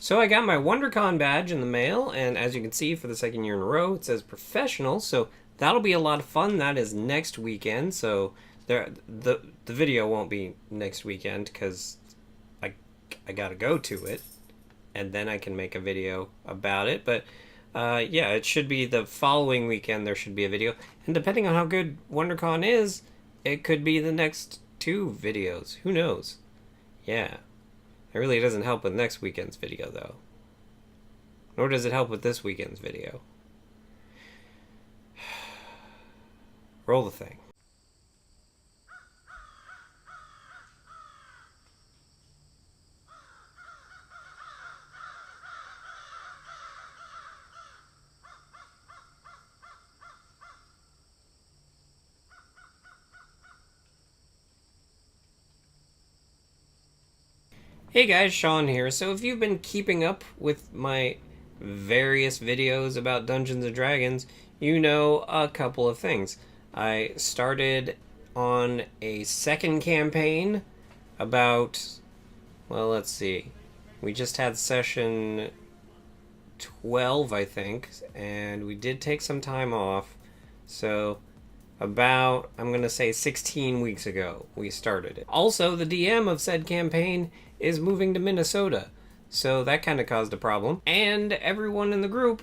So I got my WonderCon badge in the mail, and as you can see, for the second year in a row, it says professional. So that'll be a lot of fun. That is next weekend. So the video won't be next weekend because I gotta go to it, and then I can make a video about it. But yeah, it should be the following weekend. There should be a video, and depending on how good WonderCon is, it could be the next two videos. Who knows? Yeah. It really doesn't help with next weekend's video, though. Nor does it help with this weekend's video. Roll the thing. Hey guys, Shawn here. So if you've been keeping up with my various videos about Dungeons & Dragons, you know a couple of things. I started on a second campaign about, well, let's see. We just had session 12, I think, and we did take some time off. So about, I'm going to say 16 weeks ago, we started it. Also, the DM of said campaign is moving to Minnesota, so that kind of caused a problem. And everyone in the group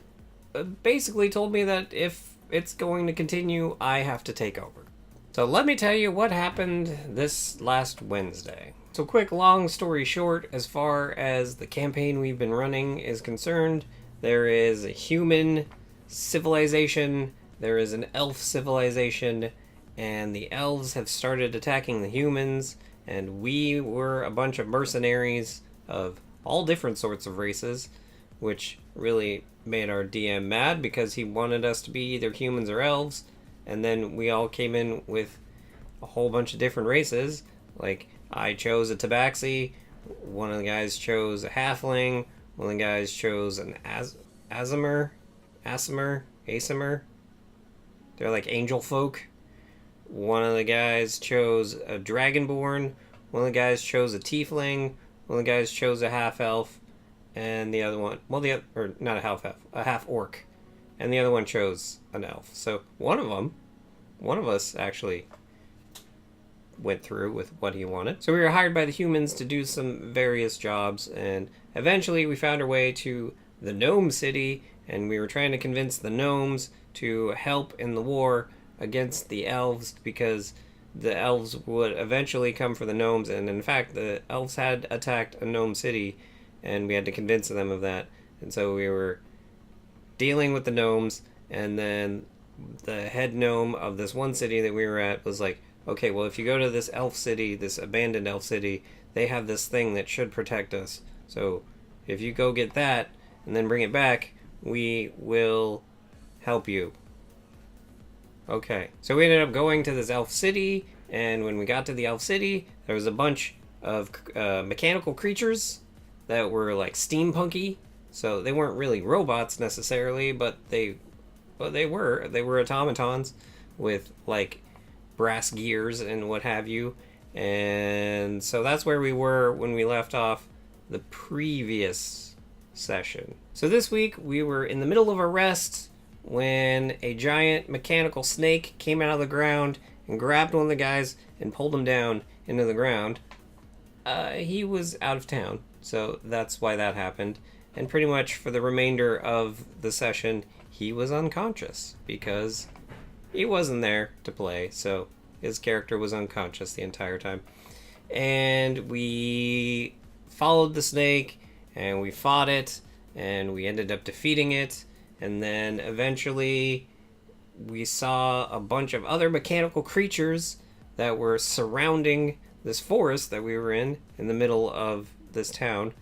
basically told me that if it's going to continue, I have to take over. So let me tell you what happened this last Wednesday. So quick, long story short, as far as the campaign we've been running is concerned, there is a human civilization, there is an elf civilization, and the elves have started attacking the humans, and we were a bunch of mercenaries of all different sorts of races, which really made our DM mad because he wanted us to be either humans or elves, and then we all came in with a whole bunch of different races. Like, I chose a tabaxi, one of the guys chose a halfling, one of the guys chose an Aasimar. They're like angel folk. One of the guys chose a dragonborn, one of the guys chose a tiefling, one of the guys chose a half-elf, and the other one, or not a half-elf, a half-orc, and the other one chose an elf. So one of us actually went through with what he wanted. So we were hired by the humans to do some various jobs, and eventually we found our way to the Gnome City, and we were trying to convince the gnomes to help in the war against the elves, because the elves would eventually come for the gnomes, and in fact the elves had attacked a gnome city, and we had to convince them of that. And so we were dealing with the gnomes, and then the head gnome of this one city that we were at was like, okay, well, if you go to this elf city, this abandoned elf city, they have this thing that should protect us. So if you go get that and then bring it back, we will help you. Okay, so we ended up going to this elf city, and when we got to the elf city, there was a bunch of mechanical creatures that were like steampunky. So they weren't really robots necessarily, but they were automatons with like brass gears and what have you. And so that's where we were when we left off the previous session. So this week we were in the middle of a rest when a giant mechanical snake came out of the ground and grabbed one of the guys and pulled him down into the ground. He was out of town, so that's why that happened. And pretty much for the remainder of the session, he was unconscious because he wasn't there to play, so his character was unconscious the entire time. And we followed the snake, and we fought it, and we ended up defeating it. And then eventually we saw a bunch of other mechanical creatures that were surrounding this forest that we were in the middle of this town.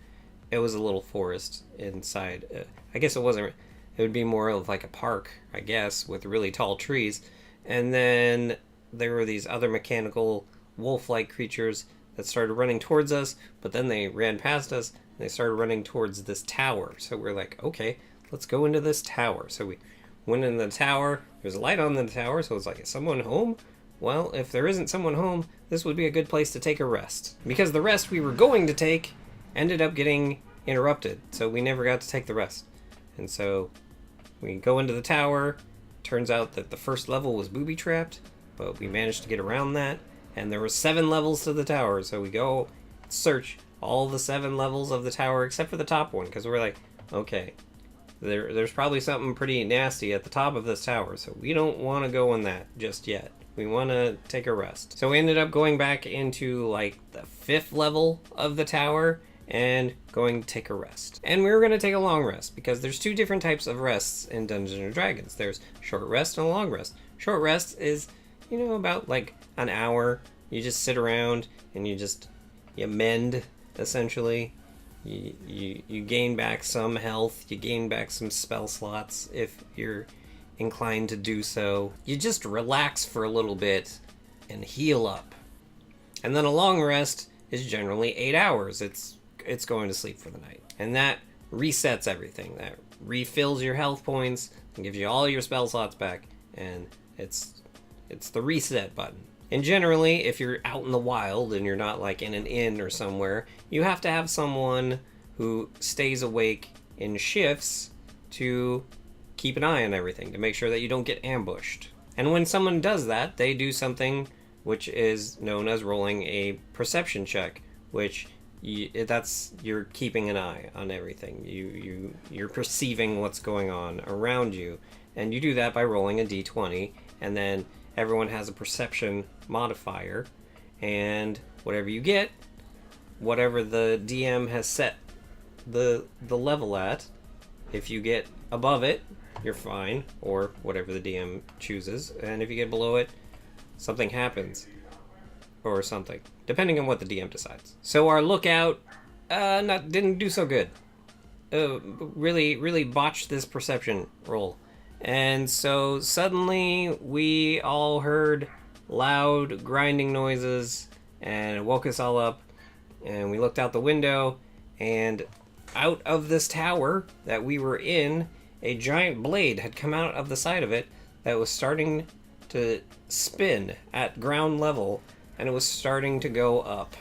It was a little forest inside. I guess it wasn't. It would be more of like a park, I guess, with really tall trees. And then there were these other mechanical wolf-like creatures that started running towards us, but then they ran past us, and they started running towards this tower. So we're like, okay, let's go into this tower. So we went in the tower. There's a light on the tower, so it's like, is someone home? Well, if there isn't someone home, this would be a good place to take a rest. Because the rest we were going to take ended up getting interrupted, so we never got to take the rest. And so we go into the tower. Turns out that the first level was booby-trapped, but we managed to get around that. And there were 7 levels to the tower, so we go search all the 7 levels of the tower except for the top one, because we're like, okay, there's probably something pretty nasty at the top of this tower, so we don't want to go in that just yet. We want to take a rest. So we ended up going back into like the 5th level of the tower and going to take a rest. And we were going to take a long rest because there's 2 different types of rests in Dungeons & Dragons. There's short rest and a long rest. Short rest is, about like an hour. You just sit around and you mend, essentially. You gain back some health, you gain back some spell slots if you're inclined to do so. You just relax for a little bit and heal up. And then a long rest is generally 8 hours. It's going to sleep for the night. And that resets everything. That refills your health points and gives you all your spell slots back. And it's the reset button. And generally, if you're out in the wild and you're not like in an inn or somewhere, you have to have someone who stays awake in shifts to keep an eye on everything, to make sure that you don't get ambushed. And when someone does that, they do something which is known as rolling a perception check, which you're keeping an eye on everything. You're perceiving what's going on around you, and you do that by rolling a d20, and then everyone has a perception modifier, and whatever you get, whatever the DM has set the level at, if you get above it, you're fine, or whatever the DM chooses, and if you get below it, something happens, or something, depending on what the DM decides. So our lookout didn't do so good. Really botched this perception roll. And so suddenly we all heard loud grinding noises, and it woke us all up, and we looked out the window, and out of this tower that we were in, a giant blade had come out of the side of it that was starting to spin at ground level, and it was starting to go up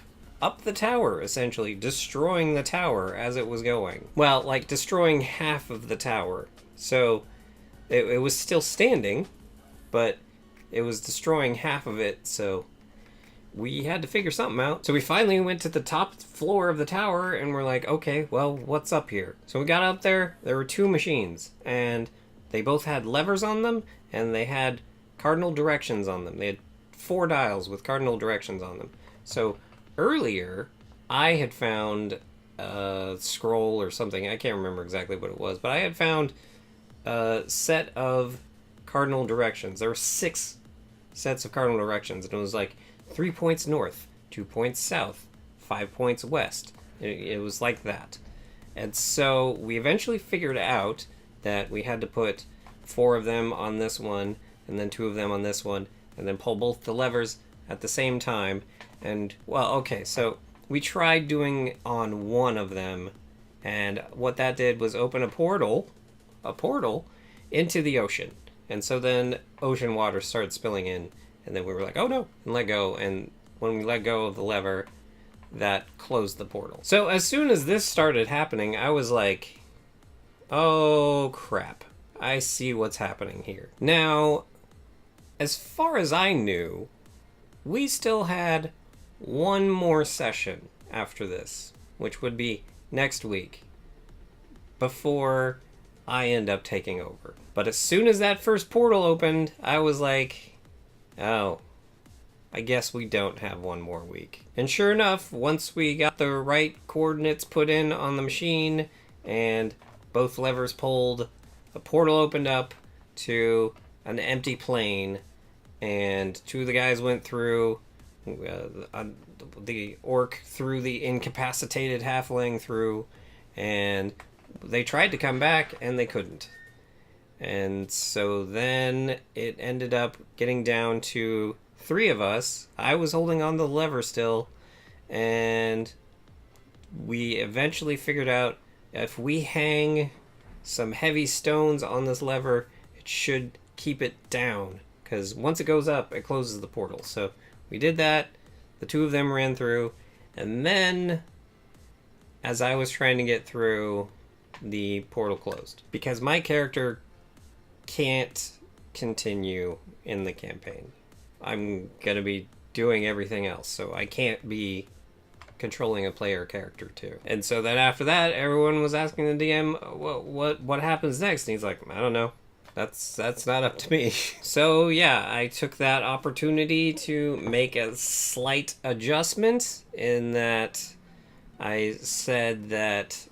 the tower, essentially destroying the tower as it was going. Well, like destroying half of the tower. So it was still standing, but it was destroying half of it, so we had to figure something out. So we finally went to the top floor of the tower, and we're like, okay, well, what's up here? So we got up there were 2 machines, and they both had levers on them, and they had cardinal directions on them. They had 4 dials with cardinal directions on them. So earlier, I had found a scroll or something, I can't remember exactly what it was, but I had found a set of cardinal directions. There were 6 sets of cardinal directions, and it was like 3 points north, 2 points south, 5 points west. It was like that. And so we eventually figured out that we had to put 4 of them on this one, and then 2 of them on this one, and then pull both the levers at the same time. And, well, okay, so we tried doing on one of them, and what that did was open a portal into the ocean. And so then ocean water started spilling in, and then we were like, oh no, and let go. And when we let go of the lever, that closed the portal. So as soon as this started happening, I was like, oh crap, I see what's happening here. Now, as far as I knew, we still had 1 more session after this, which would be next week, before I end up taking over. But as soon as that first portal opened, I was like, oh, I guess we don't have 1 more week. And sure enough, once we got the right coordinates put in on the machine and both levers pulled, a portal opened up to an empty plane, and 2 of the guys went through. The orc threw the incapacitated halfling through, and they tried to come back and they couldn't. And so then it ended up getting down to 3 of us. I was holding on the lever still, and we eventually figured out if we hang some heavy stones on this lever, it should keep it down, because once it goes up, it closes the portal. So we did that. The 2 of them ran through, and then as I was trying to get through, the portal closed. Because my character can't continue in the campaign. I'm going to be doing everything else, so I can't be controlling a player character too. And so then after that, everyone was asking the DM, what happens next? And he's like, I don't know. That's not up to me. So yeah, I took that opportunity to make a slight adjustment in that I said that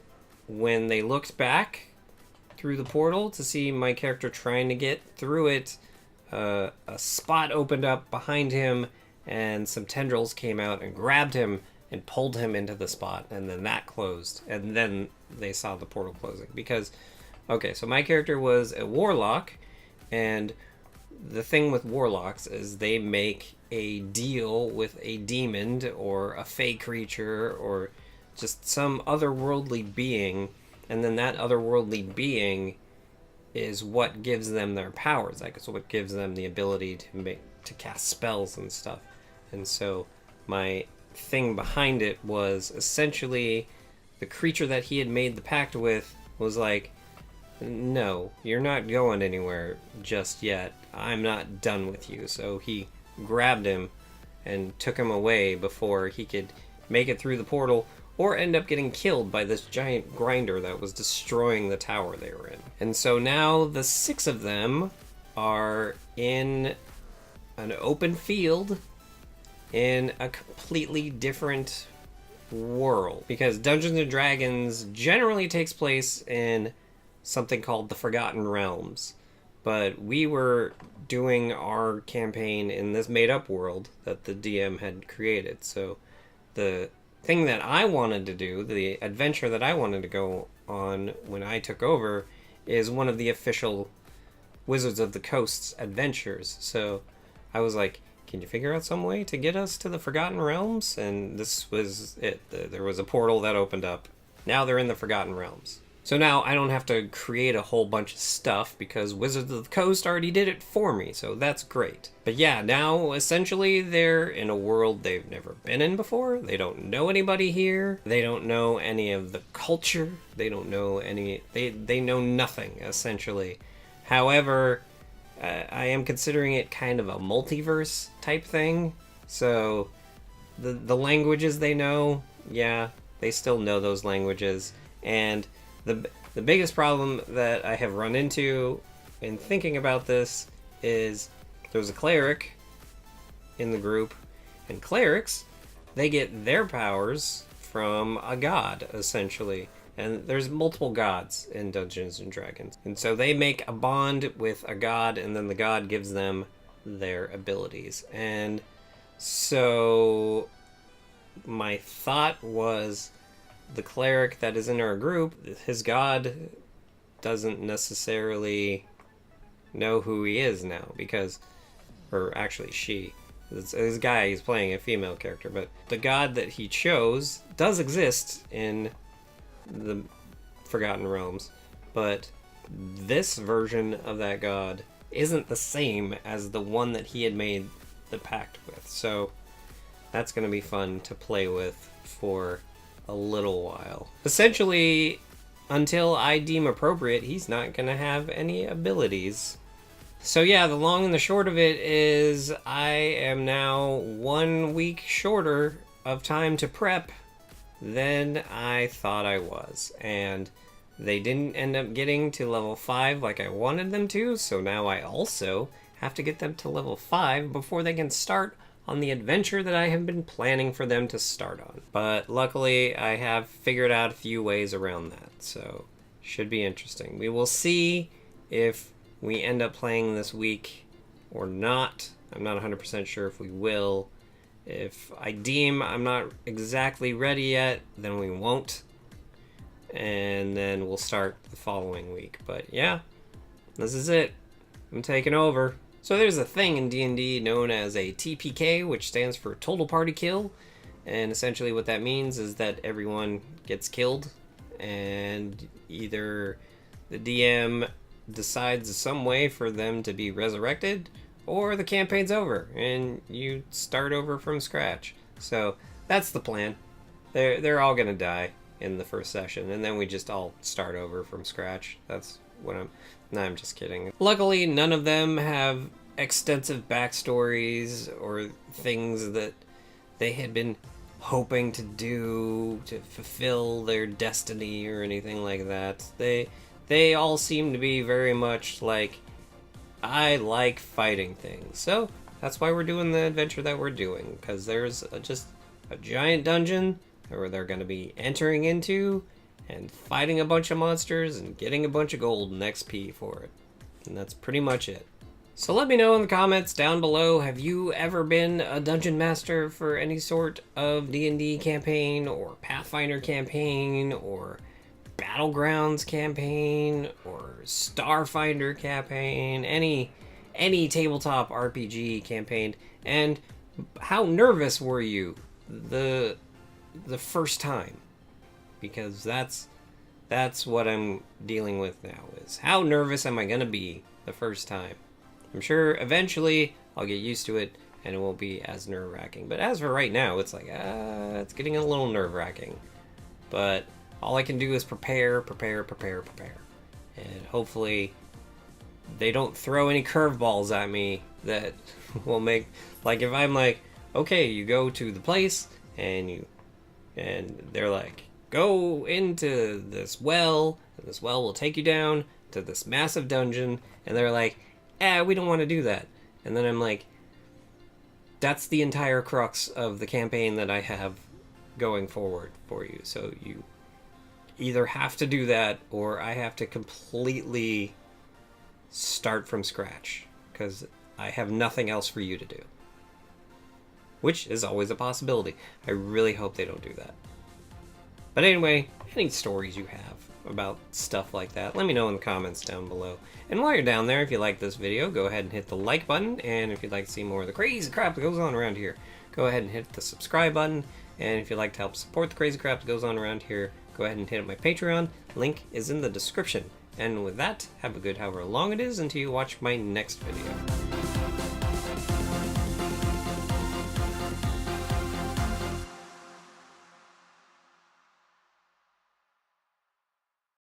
when they looked back through the portal to see my character trying to get through it, a spot opened up behind him and some tendrils came out and grabbed him and pulled him into the spot, and then that closed, and then they saw the portal closing. Because, okay, so my character was a warlock, and the thing with warlocks is they make a deal with a demon or a fey creature or just some otherworldly being, and then that otherworldly being is what gives them their powers. Like, it's what gives them the ability to cast spells and stuff. And so my thing behind it was essentially the creature that he had made the pact with was like, no, you're not going anywhere just yet. I'm not done with you. So he grabbed him and took him away before he could make it through the portal or end up getting killed by this giant grinder that was destroying the tower they were in. And so now the 6 of them are in an open field in a completely different world. Because Dungeons and Dragons generally takes place in something called the Forgotten Realms. But we were doing our campaign in this made-up world that the DM had created. So the thing that I wanted to do, the adventure that I wanted to go on when I took over, is one of the official Wizards of the Coast's adventures. So I was like, can you figure out some way to get us to the Forgotten Realms? And this was it. There was a portal that opened up. Now they're in the Forgotten Realms. So now I don't have to create a whole bunch of stuff because Wizards of the Coast already did it for me, so that's great. But yeah, now essentially they're in a world they've never been in before. They don't know anybody here. They don't know any of the culture. They don't know any... They know nothing, essentially. However, I am considering it kind of a multiverse type thing. So the languages they know, yeah, they still know those languages. And the biggest problem that I have run into in thinking about this is there's a cleric in the group, and clerics, they get their powers from a god, essentially. And there's multiple gods in Dungeons and Dragons. And so they make a bond with a god, and then the god gives them their abilities. And so my thought was, the cleric that is in our group, his god doesn't necessarily know who he is now, because, or actually she, this guy, he's playing a female character, but the god that he chose does exist in the Forgotten Realms, but this version of that god isn't the same as the one that he had made the pact with. So that's going to be fun to play with for a little while. Essentially, until I deem appropriate, he's not going to have any abilities. So yeah, the long and the short of it is I am now 1 week shorter of time to prep than I thought I was. And they didn't end up getting to level 5 like I wanted them to, so now I also have to get them to level 5 before they can start on the adventure that I have been planning for them to start on. But luckily, I have figured out a few ways around that, so should be interesting. We will see if we end up playing this week or not. I'm not 100% sure if we will. If I deem I'm not exactly ready yet, then we won't. And then we'll start the following week. But yeah, this is it. I'm taking over. So there's a thing in D&D known as a TPK, which stands for Total Party Kill. And essentially what that means is that everyone gets killed, and either the DM decides some way for them to be resurrected, or the campaign's over and you start over from scratch. So that's the plan. They're all gonna die. in the first session, and then we just all start over from scratch. That's what I'm... No, I'm just kidding. Luckily, none of them have extensive backstories or things that they had been hoping to do to fulfill their destiny or anything like that. They all seem to be very much like, I like fighting things. So that's why we're doing the adventure that we're doing, because there's just a giant dungeon where they're going to be entering into and fighting a bunch of monsters and getting a bunch of gold and XP for it. And that's pretty much it. So let me know in the comments down below, have you ever been a dungeon master for any sort of D&D campaign or Pathfinder campaign or Battlegrounds campaign or Starfinder campaign, any tabletop RPG campaign, and how nervous were you the first time? Because that's what I'm dealing with now, is how nervous am I gonna be the first time? I'm sure eventually I'll get used to it and it won't be as nerve-wracking. But as for right now, it's like, it's getting a little nerve-wracking. But all I can do is prepare. And hopefully they don't throw any curveballs at me that will make... Like, if I'm like, okay, you go to the place and they're like, go into this well, and this well will take you down to this massive dungeon, and they're like, we don't want to do that. And then I'm like, that's the entire crux of the campaign that I have going forward for you. So you either have to do that, or I have to completely start from scratch, because I have nothing else for you to do. Which is always a possibility. I really hope they don't do that. But anyway, any stories you have about stuff like that, let me know in the comments down below. And while you're down there, if you like this video, go ahead and hit the like button. And if you'd like to see more of the crazy crap that goes on around here, go ahead and hit the subscribe button. And if you'd like to help support the crazy crap that goes on around here, go ahead and hit up my Patreon. Link is in the description. And with that, have a good however long it is until you watch my next video.